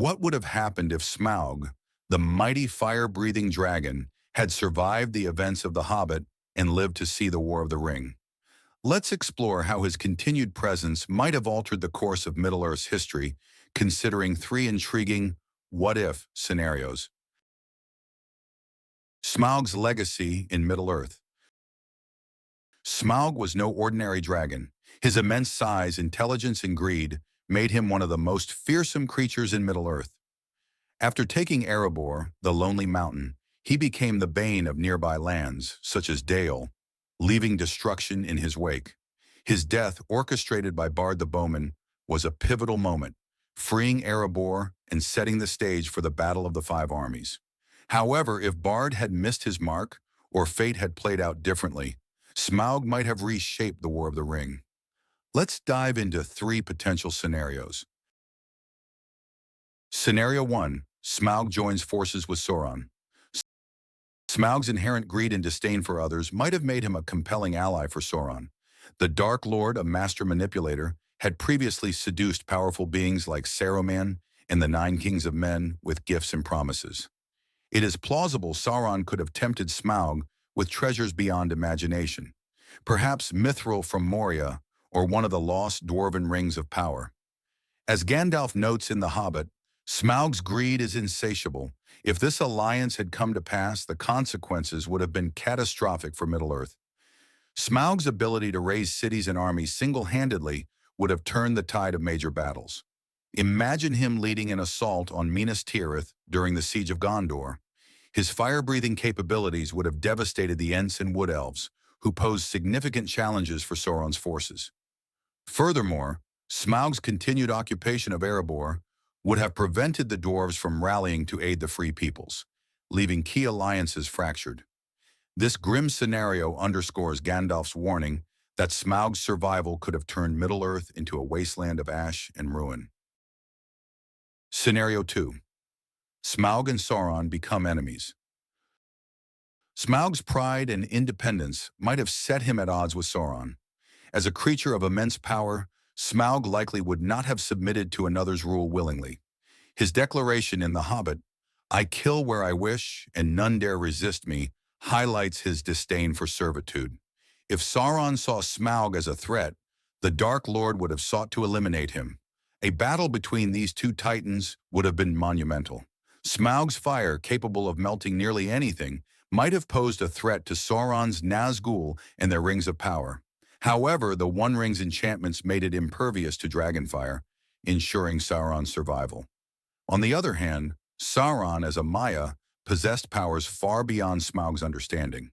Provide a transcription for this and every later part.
What would have happened if Smaug, the mighty fire-breathing dragon, had survived the events of The Hobbit and lived to see the War of the Ring? Let's explore how his continued presence might have altered the course of Middle-earth's history, considering three intriguing what-if scenarios. Smaug's legacy in Middle-earth. Smaug was no ordinary dragon. His immense size, intelligence, and greed made him one of the most fearsome creatures in Middle-earth. After taking Erebor, the Lonely Mountain, he became the bane of nearby lands, such as Dale, leaving destruction in his wake. His death, orchestrated by Bard the Bowman, was a pivotal moment, freeing Erebor and setting the stage for the Battle of the Five Armies. However, if Bard had missed his mark, or fate had played out differently, Smaug might have reshaped the War of the Ring. Let's dive into three potential scenarios. Scenario 1. Smaug joins forces with Sauron. Smaug's inherent greed and disdain for others might have made him a compelling ally for Sauron. The Dark Lord, a master manipulator, had previously seduced powerful beings like Saruman and the Nine Kings of Men with gifts and promises. It is plausible Sauron could have tempted Smaug with treasures beyond imagination, perhaps Mithril from Moria or one of the lost dwarven rings of power. As Gandalf notes in The Hobbit, Smaug's greed is insatiable. If this alliance had come to pass, the consequences would have been catastrophic for Middle-earth. Smaug's ability to raise cities and armies single-handedly would have turned the tide of major battles. Imagine him leading an assault on Minas Tirith during the Siege of Gondor. His fire-breathing capabilities would have devastated the Ents and Wood Elves, who posed significant challenges for Sauron's forces. Furthermore, Smaug's continued occupation of Erebor would have prevented the dwarves from rallying to aid the Free Peoples, leaving key alliances fractured. This grim scenario underscores Gandalf's warning that Smaug's survival could have turned Middle-earth into a wasteland of ash and ruin. Scenario 2. Smaug and Sauron become enemies. Smaug's pride and independence might have set him at odds with Sauron. As a creature of immense power, Smaug likely would not have submitted to another's rule willingly. His declaration in The Hobbit, "I kill where I wish, and none dare resist me," highlights his disdain for servitude. If Sauron saw Smaug as a threat, the Dark Lord would have sought to eliminate him. A battle between these two titans would have been monumental. Smaug's fire, capable of melting nearly anything, might have posed a threat to Sauron's Nazgul and their rings of power. However, the One Ring's enchantments made it impervious to dragonfire, ensuring Sauron's survival. On the other hand, Sauron, as a Maya, possessed powers far beyond Smaug's understanding.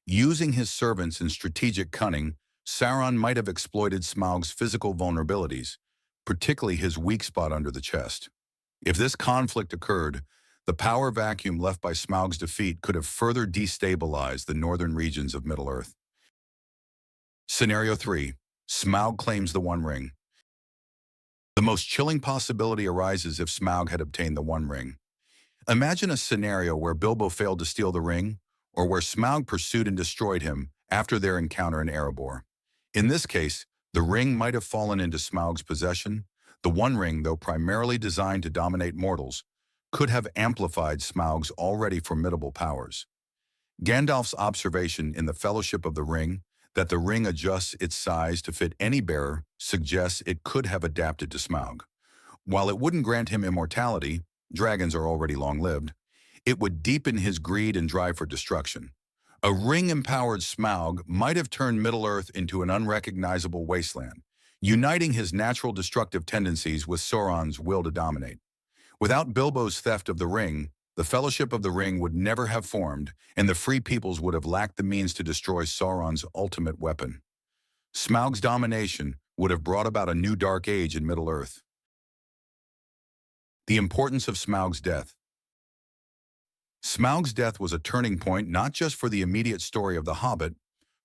Using his servants and strategic cunning, Sauron might have exploited Smaug's physical vulnerabilities, particularly his weak spot under the chest. If this conflict occurred, the power vacuum left by Smaug's defeat could have further destabilized the northern regions of Middle-earth. Scenario 3. Smaug claims the One Ring. The most chilling possibility arises if Smaug had obtained the One Ring. Imagine a scenario where Bilbo failed to steal the ring, or where Smaug pursued and destroyed him after their encounter in Erebor. In this case, the ring might have fallen into Smaug's possession. The One Ring, though primarily designed to dominate mortals, could have amplified Smaug's already formidable powers. Gandalf's observation in the Fellowship of the Ring, that the ring adjusts its size to fit any bearer, suggests it could have adapted to Smaug. While it wouldn't grant him immortality, dragons are already long-lived, it would deepen his greed and drive for destruction. A ring-empowered Smaug might have turned Middle-earth into an unrecognizable wasteland, uniting his natural destructive tendencies with Sauron's will to dominate. Without Bilbo's theft of the ring, the Fellowship of the Ring would never have formed, and the Free Peoples would have lacked the means to destroy Sauron's ultimate weapon. Smaug's domination would have brought about a new dark age in Middle-earth. The importance of Smaug's death. Smaug's death was a turning point not just for the immediate story of The Hobbit,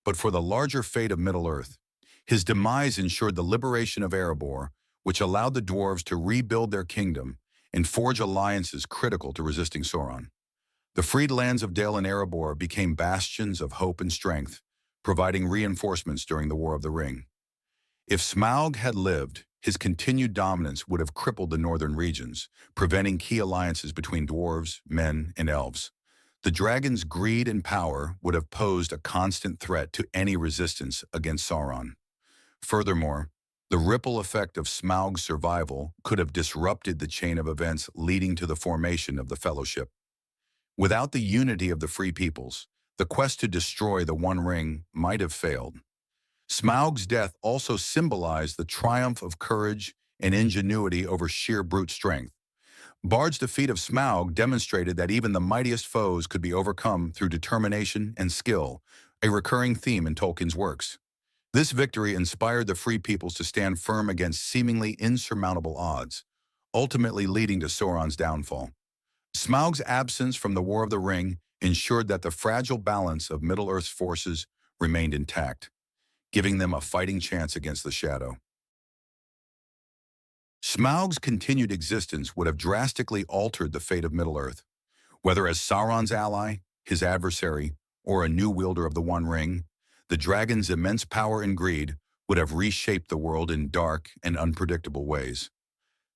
but for the larger fate of Middle-earth. His demise ensured the liberation of Erebor, which allowed the dwarves to rebuild their kingdom and forge alliances critical to resisting Sauron. The freed lands of Dale and Erebor became bastions of hope and strength, providing reinforcements during the War of the Ring. If Smaug had lived, his continued dominance would have crippled the northern regions, preventing key alliances between dwarves, men, and elves. The dragon's greed and power would have posed a constant threat to any resistance against Sauron. Furthermore, the ripple effect of Smaug's survival could have disrupted the chain of events leading to the formation of the Fellowship. Without the unity of the Free Peoples, the quest to destroy the One Ring might have failed. Smaug's death also symbolized the triumph of courage and ingenuity over sheer brute strength. Bard's defeat of Smaug demonstrated that even the mightiest foes could be overcome through determination and skill, a recurring theme in Tolkien's works. This victory inspired the Free Peoples to stand firm against seemingly insurmountable odds, ultimately leading to Sauron's downfall. Smaug's absence from the War of the Ring ensured that the fragile balance of Middle-earth's forces remained intact, giving them a fighting chance against the Shadow. Smaug's continued existence would have drastically altered the fate of Middle-earth. Whether as Sauron's ally, his adversary, or a new wielder of the One Ring, the dragon's immense power and greed would have reshaped the world in dark and unpredictable ways.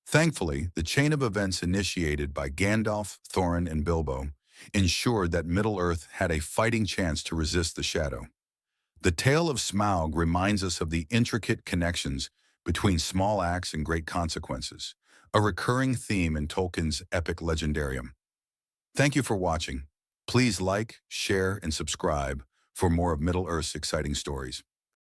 Thankfully, the chain of events initiated by Gandalf, Thorin, and Bilbo ensured that Middle-earth had a fighting chance to resist the Shadow. The tale of Smaug reminds us of the intricate connections between small acts and great consequences, a recurring theme in Tolkien's epic legendarium. Thank you for watching. Please like, share, and subscribe for more of Middle-earth's exciting stories.